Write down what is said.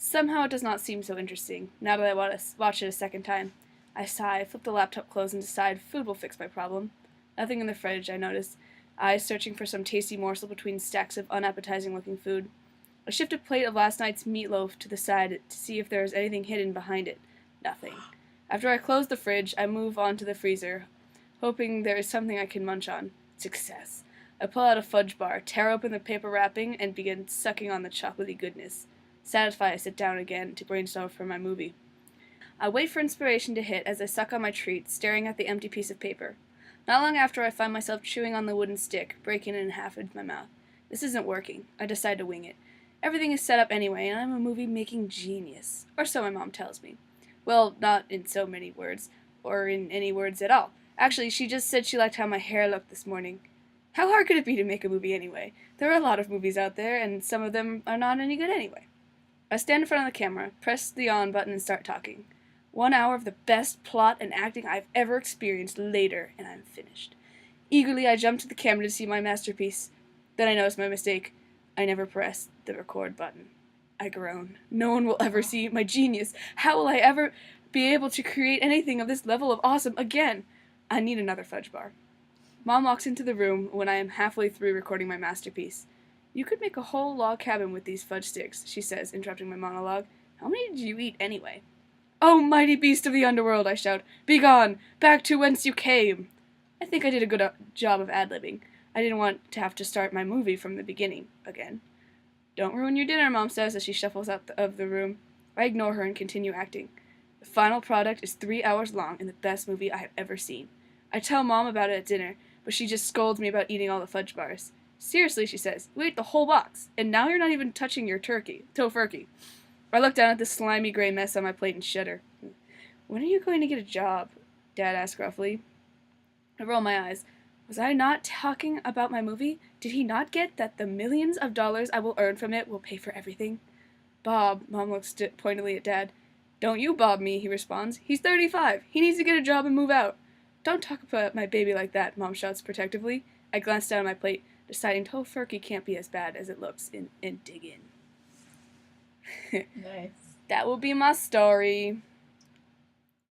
Somehow it does not seem so interesting, now that I watch it a second time. I sigh, flip the laptop closed, and decide food will fix my problem. Nothing in the fridge, I notice, eyes searching for some tasty morsel between stacks of unappetizing-looking food. I shift a plate of last night's meatloaf to the side to see if there is anything hidden behind it. Nothing. After I close the fridge, I move on to the freezer, hoping there is something I can munch on. Success. I pull out a fudge bar, tear open the paper wrapping, and begin sucking on the chocolatey goodness. Satisfied, I sit down again to brainstorm for my movie. I wait for inspiration to hit as I suck on my treat, staring at the empty piece of paper. Not long after, I find myself chewing on the wooden stick, breaking it in half into my mouth. This isn't working. I decide to wing it. Everything is set up anyway, and I'm a movie-making genius. Or so my mom tells me. Well, not in so many words, or in any words at all. Actually, she just said she liked how my hair looked this morning. How hard could it be to make a movie anyway? There are a lot of movies out there, and some of them are not any good anyway. I stand in front of the camera, press the on button, and start talking. 1 hour of the best plot and acting I've ever experienced later, and I'm finished. Eagerly, I jump to the camera to see my masterpiece. Then I notice my mistake. I never pressed the record button. I groan. No one will ever see my genius. How will I ever be able to create anything of this level of awesome again? I need another fudge bar. Mom walks into the room when I am halfway through recording my masterpiece. You could make a whole log cabin with these fudge sticks, she says, interrupting my monologue. How many did you eat anyway? Oh, mighty beast of the underworld, I shout. Begone! Back to whence you came! I think I did a good job of ad-libbing. I didn't want to have to start my movie from the beginning again. Don't ruin your dinner, Mom says as she shuffles out of the room. I ignore her and continue acting. The final product is 3 hours long and the best movie I have ever seen. I tell Mom about it at dinner, but she just scolds me about eating all the fudge bars. Seriously, she says, you ate the whole box, and now you're not even touching your tofurkey. I look down at the slimy gray mess on my plate and shudder. When are you going to get a job? Dad asks gruffly. I roll my eyes. Was I not talking about my movie? Did he not get that the millions of dollars I will earn from it will pay for everything? Bob, Mom looks pointedly at Dad. Don't you bob me, he responds. He's 35. He needs to get a job and move out. Don't talk about my baby like that, Mom shouts protectively. I glance down at my plate, deciding tofurkey can't be as bad as it looks, and dig in. Nice. That will be my story.